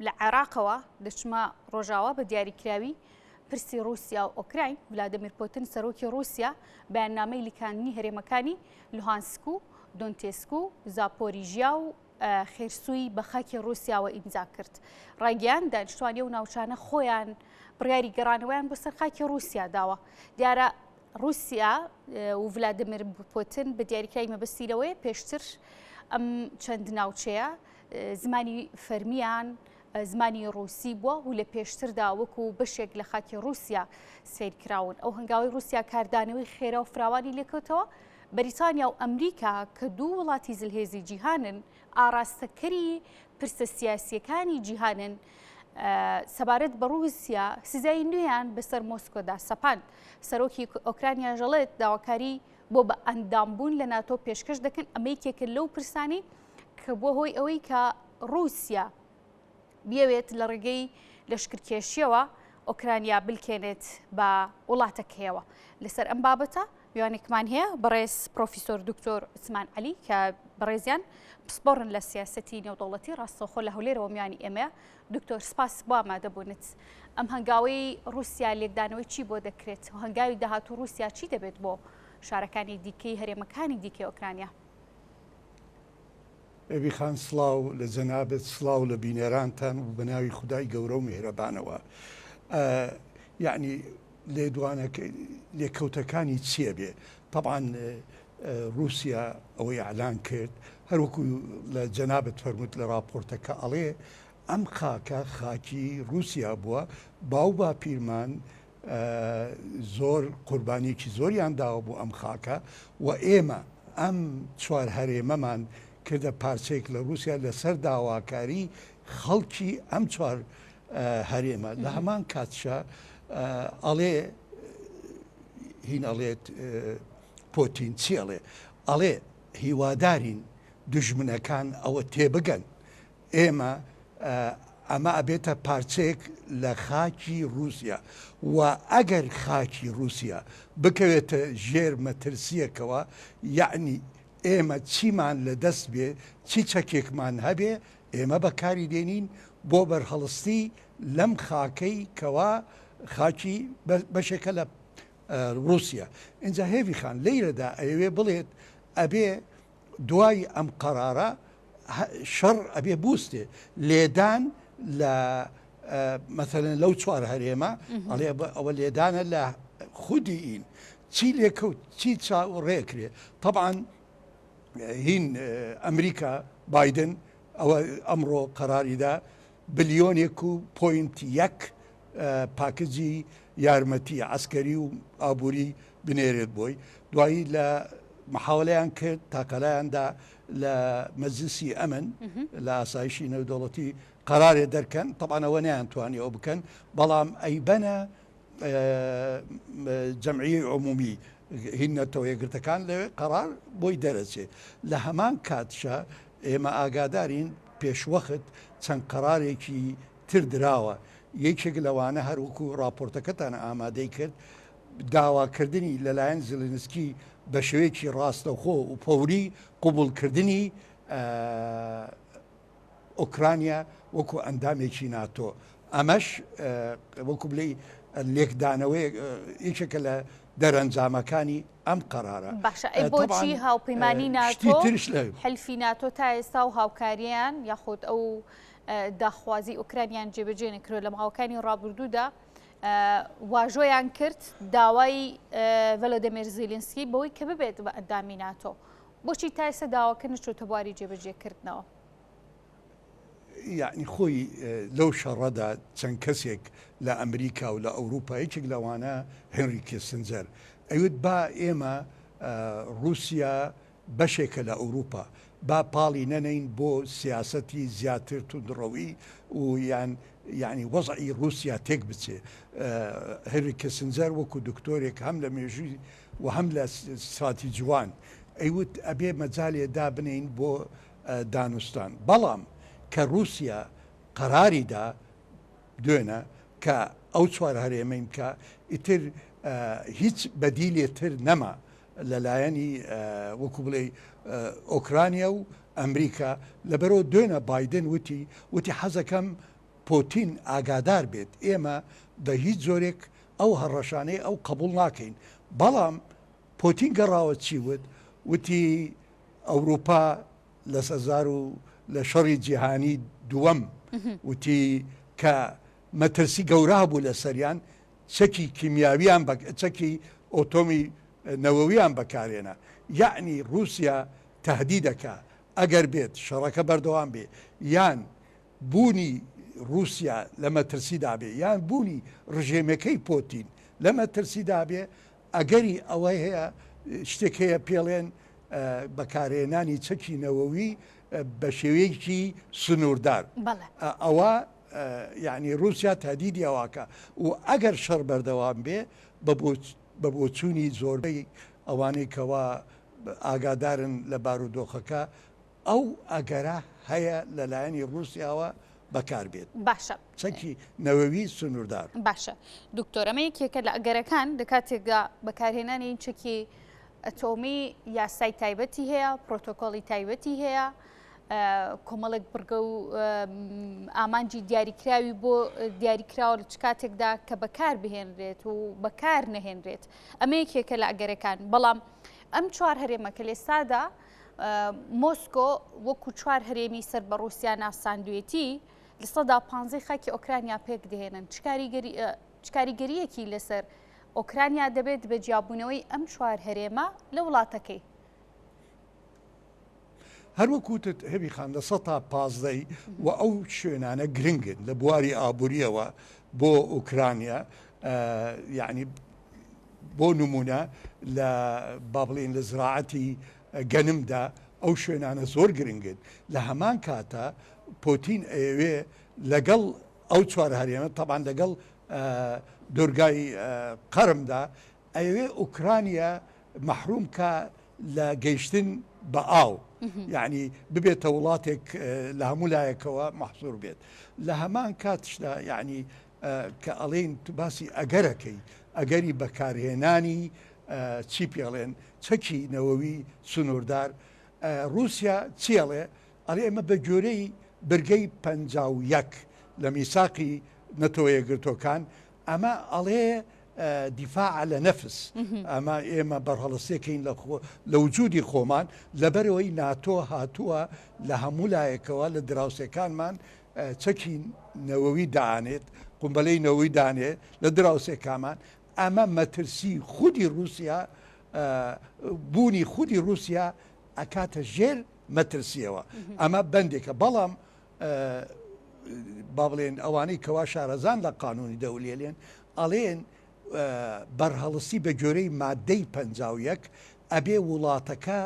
لە عێراقەوە دەچمە ڕۆژاوە بە دیاریکراوی پرسی رووسیا و ئۆکراین ڤلادیمیر پوتین سەرۆکی رووسیا بەیاننامەی لیکاندنی هەرێمەکانی لوهانسک و دۆنتێسک و زاپۆریژیا و خێرسووی بە خاکی رووسیاوە ئیمزا کرد. ڕاگەیان دانیشتوانی و ناوچانە خۆیان بڕیاری گەڕانەوەیان بۆ سەر خاکی رووسیا داوە. دیارە رووسیا و ڤلادیمیر پوتین بە دیاریکراوی مەبەستیرەوەی پێشتر ئەم چەند ناوچەیە زمانی فەرمیان زمانی رووسی بووە و لە پێشتردا وەکو بەشێک لە خاکی رووسیا سیرکراون. ئەو هەنگاوی رووسیا کاردانەوەی خێرا و فراوانی لێکەوتەوە. بەریتانیا و ئەمریکا کە دوو وڵاتی زلهێزی جیهانن ئاراستەکەری پرسە سیاسیەکانی جیهانن سەبارەت بە رووسیا سزای نوێیان بەسەر مۆسکۆدا سەپاند. سەرۆکی ئۆکرانیا ژەڵێت داواکاری بۆ بە ئەندامبوون لە ناتۆ پێشکەش دەکەن. ئەمە یەکێکە لەو پرسانی کە بۆ هۆی ئەوەی کە رووسیا بیاوێت لە ڕێگەی لەشکرکێشیەوە ئۆکرانیا بلکێنێت بە وڵاتەکەیەوە. لەسەر ئەم بابەتە میوانێکمان هەیە بەڕێز پرۆفیسۆر دکتۆر عوسمان عەلی کە بەڕێزیان پسپۆڕن لە سیاسەتی نێودەوڵەتی ڕاستەوخۆ لە هەولێرەوە میوانی ئێمەیە. دکتۆر سپاس بۆ ئامادەبوونت. ئەم هەنگاوەی رووسیا لێکدانەوەی چی بۆ دەکرێت و هەنگاوی داهاتوو رووسیا چی دەبێت بۆ شارەکانی دیکەی هەرێمەکانی دیکەی ئۆکرانیا؟ ئەوی خان سڵاو لە جەنابەت سڵاو لە بینێرانتان و بەناوی خودای گەورە و میهرەبانەوە. یعنی لێکەوتەکانی چییە بێ؟ طبعاً رووسیا ئەوەی ئەعلان کرد هەروەکو لە جەنابەت فەرمووت لە راپۆرتەکە ئەڵێ ئەم خاکە خاکی رووسیا بووە، باو باپیرمان زۆر قوربانیەکی زۆریان داوە بۆ ئەم خاکە و ئێمە ئەم چوار هەرێمەمان کردە پارچەیەک لە رووسیا لەسەر داواکاری خەڵکی ئەم چوار هەرێمە. لە هەمان کاتشە ئەڵێ هین ئەڵێت پۆتین چی ئەڵێ؟ ئەڵێ هیوادارین دژمنەکان ئەوە تێبگەن، ئێمە ئەمە ئەبێتە پارچەیەک لە خاکی رووسیا و ئەگەر خاکی رووسیا بکەوێتە ژێر مەترسیەکەوە یعنی ئێمە چیمان لە دەست بێ چی چەکێکمان هەبێ ئێمە بەکاری دێنین بۆ بەرهەڵستی لەم خاکەی کەوا خاکی بەشێکە لە رووسیا. اینجا هێوی خان لەیرەدا ئەوێ بڵێت ئەبێ دوای ئەم قەرارە شەڕ ئەبێ بووستێ لێدان لە مەثەلەن لەو چوار هەرێمە ئەڵێ ئەوە لێدانە لە خودی ئین چی لێکەوت چی چاوەڕێکرێ. طبعاً هین ئەمریکا بایدن ئەوە ئەمڕۆ قەراریدا بلیۆنێک و پۆینت یەک پاکجی یارمەتی عسکەری و ئابووری بنێرێت بۆی. دوایی لە محاولەیان کرد تاقەلایاندا لە مەجلیسی ئەمن لە ئاسایشی نێودەوڵەتی قەرارێ دەرکەن. طبعاًەوە نەیانتوانی ئەو بکەن بەڵام ئەیبەنە جەمعیە عمومی هینەتەوە یەکگرتەکان لەوێ قەرار بۆی دەرەچێ. لە هەمان کاتشە ئێمە ئاگادارین پێشوەخت چەند قەرارێکی تر دراوە. یەکێک لەوانە هەروەکو راپۆرتەکەتان ئامادەی کرد داواکردنی لەلایەن زلنسکی بە شێوەیەکی ڕاستەوخۆ و پەوری قوبوڵکردنی ئۆکرانیا وەکو ئەندامێکی ناتۆ. ئەمەش وەکو بڵێ لێکدانەوەی یەکێکە لە دەرەنجامەکانی ئەم قەرارە. باشە ئەی بۆچی هاوپەیمانی ناتۆ حلفی ناتۆ تا ئێستا و هاوکاریان یاخود ئەو داخوازی ئۆکرانیان جێبەجێ نەکرێت لە ماوەکانی ڕابردوودا واژۆیان کرد داوای ڤلۆدیمیر زیلینسکی بەوەی کە ببێت بە ئەندامی ناتۆ. بۆچی تا ئێستا داواکە نەچۆتە بواری جێبەجێکردنەوە؟ یعنی خۆی لەو شەڕەدا چەند کەسێک لە ئەمریکا و لە ئەوروپا یەکێک لەوانە هێنری کیسنجەر ئەوێت با ئێمە رووسیا بەشێکە لە ئەوروپا با پاڵی نەنین بۆ سیاسەتی زیاتر توندڕەوی و یعنی وەزعی رووسیا تێک بچێ. هێنری کیسنجەر وەکو دکتۆرێک هەم لە مێژووی و هەم لە ساتی جوان ئەیوت ئەبێ مەجالێ دابنین بۆ دانوستان. بەڵام کە رووسیا قەراریدا دوێنە کە ئەو چوار هەرێمەین کە ئیتر هیچ بەدیلێتر نەما لەلایەنی وەکو بڵێ ئۆکرانیا و ئەمریکا لەبەرەوە دوێنە بایدن وتی حەزەکەم پۆتین ئاگادار بێت ئێمە بە هیچ زۆرێک ئەو هەڕەشانەی ئەو قبول ناکەین بەڵام پۆتین گەڕاوە چی وت وتی ئەوروپا لە سەزار و لە شەڕی جیهانی دووەم وتی کە مەترسی گەورە بوو لە سەریان چەکی کیمیاویان چەکی ئۆتۆمی نەوەویان بەکارێنە یعنی رووسیا تهدید دەکا ئەگەر بێت شەڕەکە بەردەوام بێ یان بوونی رووسیا لە مەترسیدا بێ یان بوونی ڕژێمەکەی پۆتین لە مەترسیدا بێ ئەگەری ئەوەی هەیە شتێک هەیە پێڵێن بەکارهێنانی چەکی نەوەوی بە شێوەیەکی سنووردار ئەوە یعنی رووسیا تهدیدی ئەواکە و ئەگەر شەڕ بەردەوام بێ بە بۆچوونی زۆربەی ئەوانەی کەوا ئاگادارن لە بارودۆخەکە ئەو ئەگەرە هەیە لەلایەنی رووسیاوە بەکار بێت باشە چەکی نەوەوی سنووردار باشە دکتۆرەمە یەکێکە لە ئەگەرەکان لە کاتێکدا بەکارهێنانی این چەکی ئەتۆمی یاسای تایبەتی هەیە پرۆتۆکۆڵی تایبەتی هەیە کۆمەڵێک بڕگە و ئامانجی دیاریکراوی بۆ دیاریکراوە لە چ کاتێکدا کە بەکار بهێنرێت و بەکار نەهێنرێت ئەمە یەکێکە لە ئەگەرەکان بەڵام ئەم چوار هەرێمە کە لێستادا مۆسکۆ وەکو چوار هەرێمی سەر بە رووسیا ناساندوێتی لە سەدا 15 خاکی ئۆکرانیا پێک دەهێنن چ کاریگەریەکی لەسەر ئۆکرانیا دەبێت بە جیابوونەوەی ئەم چوار هەرێمە لە وڵاتەکەی هەروەکوتت هەبی خان لە 15 و ئەو شوێنانە گرنگن لە بواری ئابوووریەوە بۆ ئوکرانیا یعنی بۆ نمونە لە با بڵێن لە زراعەتی گەنمدا ئەو شوێنانە زۆر گرنگن لە هەمان کاتە پۆتین ئەوێ لەگەڵ ئەو چوار هەرێمە تەبان لەگەڵ دورگای قەرمدا ئەوێ ئوکرانیا مەحروم کە لە گەیشتن بە ئاو یعنی ببێتە وڵاتێک لە هەموو لایەکەوە مەحسوور بێت لە هەمان کاتشدا یعنی کە ئەڵێن تو باسی ئەگەرەکەی ئەگەری بەکارهێنانی چی پێڵێن چەکی نەوەوی سنووردار رووسیا چێڵێ ئەڵێ ئێمە بە گوێرەی برگەی 51 لە میساقی نەتەوە یەکگرتوەکان ئەمە ئەڵێ دیفاع لە نەفس ئەمە ئێمە بەرهەڵستێکین لە وجودی خۆمان لەبەرەوەی ناتۆ هاتووە لە هەموو لایەکەوە لە دراوسەکانمان چەکی نەوەوی دانێت قومبەلەی نەوەی دانێت لە دراوسێکامان ئەمە مەترسی خودی رووسیا بوونی خودی رووسیا ئەکاتە ژێر مەترسیەوە ئەمە بەندێکە بەڵام با بڵێن ئەوانەی کەوا شارەزان لە قانونی دەولێلێن ئەڵێن بەرهەڵستی بە گوێرەی مادەی 51 ئەبێ وڵاتەکە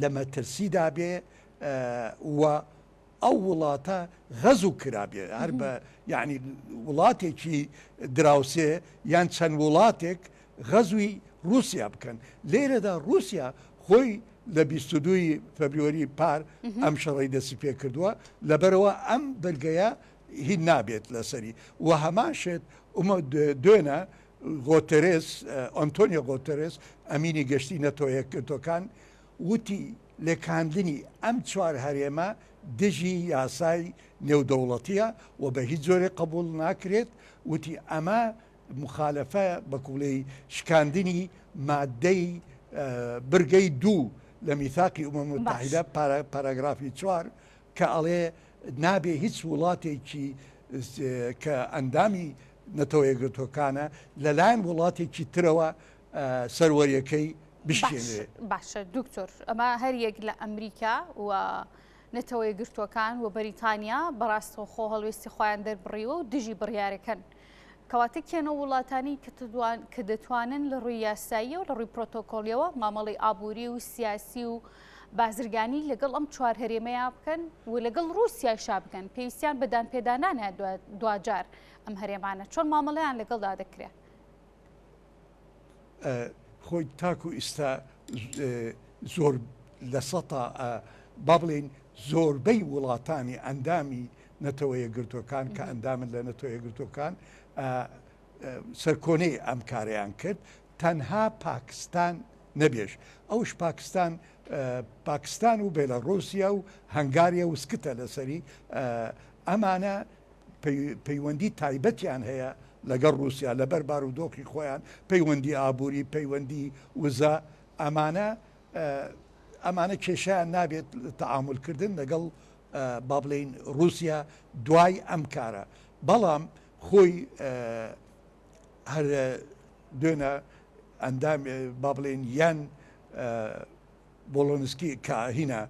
لە مەترسیدا بێ و ئەو وڵاتە غەز و کرابێ هەر بە یعنی وڵاتێکی دراوسێ یان چەند وڵاتێک غەزوی رووسیا بکەن لێرەدا رووسیا خۆی لە 22 فەبریۆری پار ئەم شەڕی دەستی پێ کردووە لەبەرەوە ئەم بەرگەیە هی نابێت لەسەری و هەماشێت دوێنە غۆتەرێس ئۆنتۆنیۆ غۆتەرێس ئەمینی گەشتی نەتۆ یەکگرتوەکان وتی لێکاندنی ئەم چوار هەرێمە دژی یاسای نێودەوڵەتیە و بە هیچ جۆرێ قبول ناکرێت وتی ئەمە مخالەفە بە کوڵەی شکاندنی مادەی برگەی 2 لە میثاقی ئومەم متحیدە پاراگرافی 4 کە ئەڵێ نابێ هیچ وڵاتێکی کە ئەندامی نەتەوە یەکگرتوەکانە لەلایەن وڵاتێکی ترەوە سەروەریەکەی بشکێنێ باشە دکتۆر ئەمە هەر یەک لە ئەمریکا و نەتەوە یەکگرتوەکان و بەریتانیا بەڕاستەوە خۆ هەڵوێستی خۆیان دەربڕیەوە و دژی بڕیارەکەن کەواتە کێنە وڵاتانی کە دەتوانن لە ڕووی یاسایی و لە ڕووی پرۆتۆکۆلیەوە مامەڵی ئابووری و سیاسی و بازرگانی لەگەڵ ئەم چوار هەرێمەیە بکەن و لەگەڵ رووسیاشا بکەن پێویستیان بەدان پێدانانە دوجار ئەم هەرێمانە چۆن مامەڵەیان لەگەڵدا دەکرێت خۆی تاکو ئێستا زۆر لە سەتا با بڵێن زۆربەی وڵاتانی ئەندامی نەتەوە یەکگرتوەکان کە ئەندامن لە نەتەوە یەکگرتوەکان سەرکۆنەی ئەم کارەیان کرد تەنها پاکستان نەبێش ئەوش پاکستان و بێلەڕۆسیا و هەنگاریە وسکتە لەسەری ئەمانە پەیوەندی تایبەتیان هەیە لەگەڵ رووسیا لەبەر بارودۆخی خۆیان پەیوەندی ئابووری پەیوەندی وزە ئەمانە کێشیان نابێت تەعاملکردن لەگەڵ با بڵێین رووسیا دوای ئەم کارە بەڵام خۆی هەر دوێنە ئەندام با بڵێن یان بۆلۆنسکی کە هینە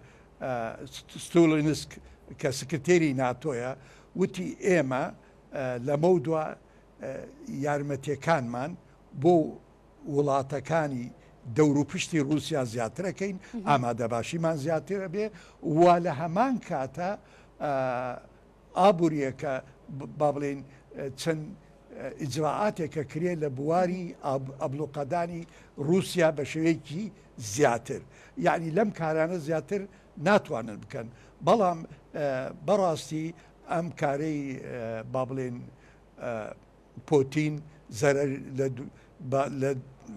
ستۆلنسک کە سکرتێری ناتۆیە وتی ئێمە لەمە دووە یارمەتیەکانمان بۆ وڵاتەکانی دەور و پشتی رووسیا زیاترەکەین ئامادەباشیمان زیاترە بێ وا لە هەمان کاتە ئابوووریەکە با بڵێن چەند ئیجراعاتێکە کرێ لە بواری ئەبلوقەدانی رووسیا بە شێوەیەکی زیاتر یعنی لەم کارانە زیاتر ناتوانن بکەن بەڵام بەڕاستی ئەم کارەی با بڵێن پۆتین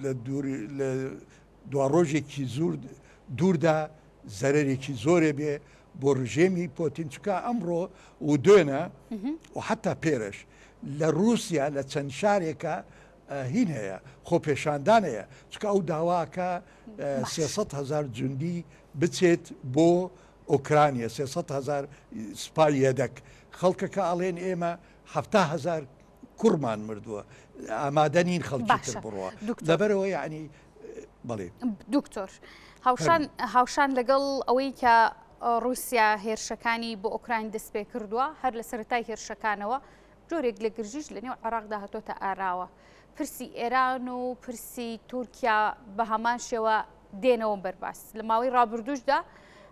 لە دوا ڕۆژێکی دووردا زەرێکی زۆرێ بێ بۆ ڕژێمی پۆتین چکە ئەمڕۆ و دوێنە و حتا پێرش لە رووسیا لە چەند شارێکە هین هەیە خۆ پێشاندان هەیە چکە ئەو داواکە 300,000 جوندی بچێت بۆ ئۆکرانیا 300,000 سپای یەدەک خەڵکەکە ئەڵێن ئێمە 70,000 کوڕمان مردووە ئامادە نین خەڵکی تر بڕوە لەبەرەوە یعنی بەڵێ دکتۆر هاوشان لەگەڵ ئەوەی کە رووسیا هێرشەکانی بۆ ئۆکراین دەست پێ کردووە هەر لە سەرەتای هێرشەکانەوە جۆرێک لە گرژیش لە نێو عێراقدا هاتۆتە ئاراوە پرسی ئێران و پرسی تورکیا بە هەمان شێوە دێنەوە بەرباس لە ماوەی ڕابردوشدا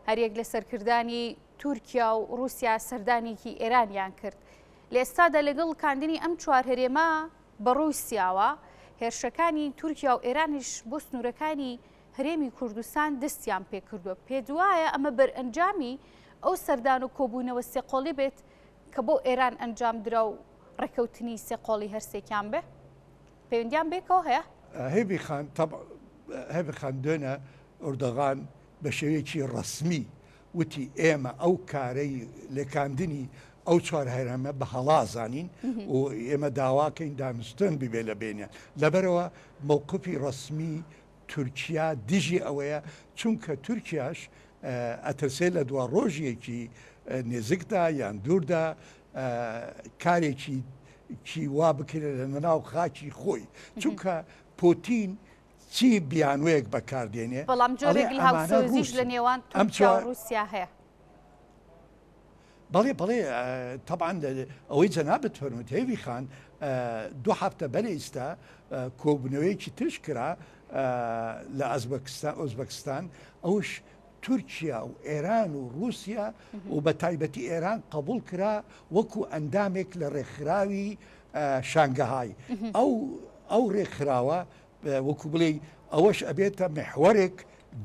هەرێک لە سەرکردانی تورکیا و رووسیا سەردانێکی ئێرانیان کرد لە ئێستادا لەگەڵ کاندنی ئەم چوار هەرێمە بە ڕووسیاوە هێرشەکانی تورکیا و ئێرانیش بۆ سنوورەکانی هەرێمی کوردستان دەستیان پێ کردووە پێ دوایە ئەمە بەرئەنجامی ئەو سەردان و کۆبوونەوە سێقۆڵی بێت کە بۆ ئێران ئەنجام درا و ڕێکەوتنی سێقۆڵی هەرسێکیان بێ پەیوەندیان بێکەوە هەیە هەیبی خان دوێنە ئوردەغان بە شێوەیەکی ڕسمی وتی ئێمە ئەو کارەی لێکاندنی ئەو چوار هەرێمە بە هەڵازانین و ئێمە داواکەین دامستن ببێ لە بینیان لەبەرەوە مووقفی ڕسمی تورکیا دژی ئەوەیە چونکە تورکیاش ئەترسێ لە دوا ڕۆژیەکی نێزیکدا یان دووردا کارێکی وا بکرێت لە ناو خاکی خۆی چونکە پۆتین چی بیانوەیەک بەکاردێنێ بەڵام جۆرێک لە هاوسۆزیش لە نێوان تورکیا و رووسیا هەیە بەڵێ طبعا ئەوەی جەنابەت فەرمووت هێوی خان 2 هەفتە بەلەیستا کۆبوونەوەیەکی تش کرا لە ئۆزبەکستان ئەوش تورکیا و ئێران و رووسیا و بە تایبەتی ئێران قبول کرا وەکو ئەندامێک لە ڕێکخراوی شانگەهای ئەو ڕێکخراوە وەکو بڵێ ئەوەش ئەبێتە محوەرێک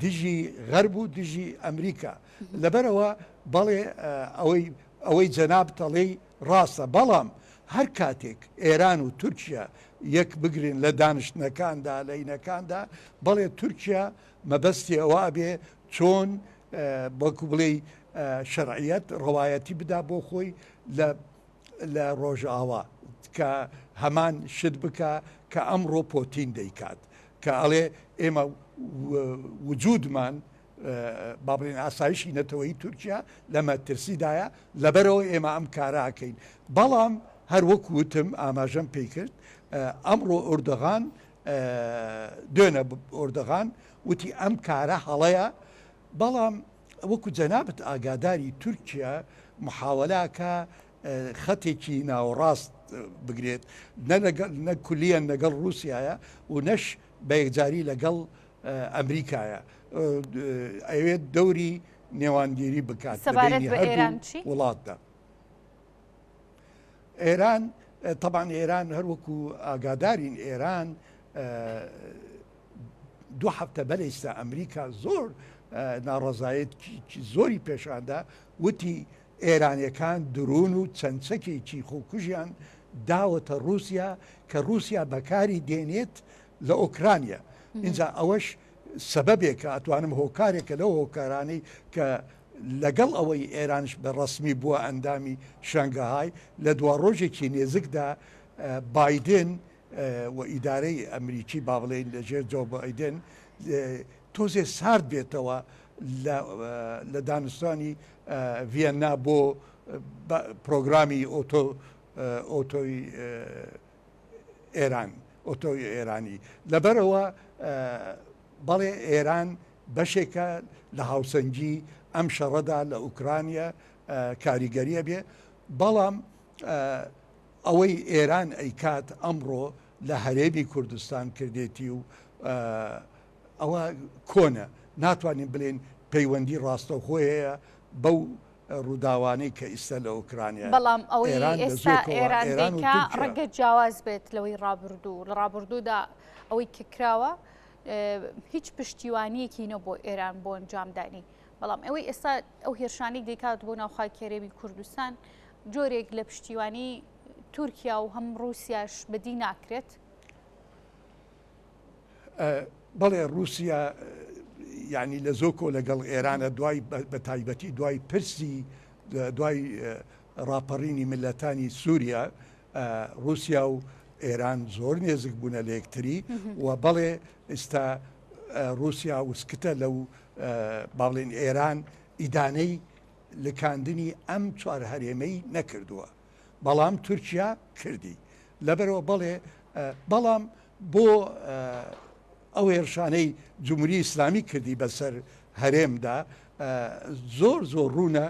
دژی غەرب و دژی ئەمریکا لەبەرەوە بەڵێ ئەوەی جەناب تەڵێی ڕاستە بەڵام هەر کاتێک ئێران و تورکیا یەک بگرین لە دانیشتنەکاندا لە عینەکاندا بەڵێ تورکیا مەبەستی ئەوە بێ چۆن بەکو بڵێ شەرعیەت ڕەوایەتی بدا بۆ خۆی لە ڕۆژئاوا کە هەمان شت بکە کە ئەمڕۆ پۆتین دەیکات کە ئەڵێ ئێمە وجودمان با بڵێن ئاسایشی نەتەوەی تورکیا لە مەترسیدایە لەبەرەوە ئێمە ئەم کاراکەین بەڵام هەر وەکوتم ئاماژەم پێی کرد ئەمڕۆ ئوردەغان دوێنە ئوردەغان وتی ئەم کارە هەڵەیە بەڵام وەکو جەنابەت ئاگاداری تورکیا محاوەلاکە خەتێکی ناوەڕاست بگرێت نە کولیەن لەگەڵ رووسایە و نەش بە یەکجاری لەگەڵ ئەمریکایە ئەوێت دەوری نێوانگیری بکات وڵاتدا ئێران طبعا ئێران هەروەکو ئاگادارین ئێران 2 هەفتە بەلەیستا ئەمریکا زۆر ناڕەزایەتی زۆری پێشاندا وتی ئێرانیەکان درون و چەندچەکێکی خۆکوژیان داوەتە رووسیا کە رووسیا بەکاری دێنێت لە ئۆکرانیا اینجا ئەوەش سەبەبێکە ئەتوانم هۆکارێکە لەو هۆکارانەی کە لەگەڵ ئەوەی ئێرانش بە ڕسمی بووە ئەندامی شەنگەهای لە دوا ڕۆژێکی نێزکدا بایدن و ئیدارەی ئەمریکی با بڵێن لەژێر جۆ بایدن تۆزێ سارد بێتەوە لە دانوستانی ڤیەنا بۆ پرۆگرامی ئۆتۆی ئێران ئۆتۆی ئێرانی لەبەرەوە بەڵێ ئێران بەشێکە لە هاوسەنگی ئەم شەڕەدا لە ئوکرانیا کاریگەریە بێ بەڵام ئەوەی ئێران ئەیکات ئەمڕۆ لە هەرێمی کوردستان کردێتی و ئەوە کۆنە ناتوانین بڵێن پەیوەندی ڕاستەوخۆیەیە بەو ڕووداوانەی کە ئیستا لە ئوکرانیا بەڵام ئەوەی ئێستا ئێران دەیکا ڕەنگە جیاواز بێت لەوەی ڕابردوو لە ڕابردوودا ئەوەی کە کراوە هیچ پشتیوانیەکی نە بۆ ئێران بۆ ئەنجامدانی بەڵام ئەوەی ئێستا ئەو هێرشانەی دەیکات بۆ ناوخای کێرەوی کوردستان جۆرێک لە پشتیوانی تورکیا و هەم ڕووسیاش بەدی ناکرێت بەڵێ رووسیا یعنی لە زۆکۆ لەگەڵ ئێرانە دوای بە تایبەتی دوای پرسی دوای ڕاپەڕینی ملەتانی سووریا رووسیا و ئێران زۆر نێزک بوونە لە یەکتری و بەڵێ ئێستا رووسیا وسکتە لەو باڵێن ئێران ئیدانەی لکاندنی ئەم چوار هەرێمەی نەکردووە بەڵام تورکیا کردی لەبەرەوە بەڵێ بەڵام بۆ ئەو هێرشانەی جمهوری ئیسلامی کردی بەسەر هەرێمدا زۆر زۆر ڕوونە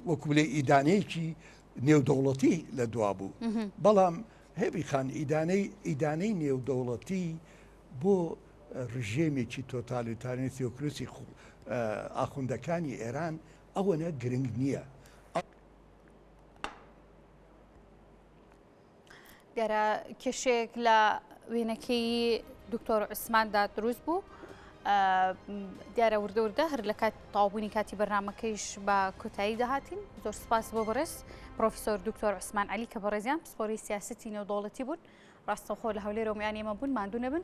وەکو بڵێ ئیدانەیەکی نێودەوڵەتی لە دوا بوو بەڵام هێبی خان ئیدانەی نێودەوڵەتی بۆ ڕژێمێکی تۆتالیتارنی تیۆکرسی ئاخوندەکانی ئێران ئەوەنە گرنگ نییە دیارە کێشەیەک لە وێنەکەی دکتۆر عوسماندا دروست بوو دیارە وردە هەر لە کات تاوابوونی کاتی بەرنامەکەیش بە کۆتایی داهاتین زۆر سپاس بۆ بەڕێز پرۆفیسۆر دکتۆر عوسمان عەلی کە بەڕێزیان پسپۆری سیاسەتی نێودەوڵەتی بوون ڕاستەوخۆ لە هەولێرە و میانی ئێمە بوون ماندوو نەبن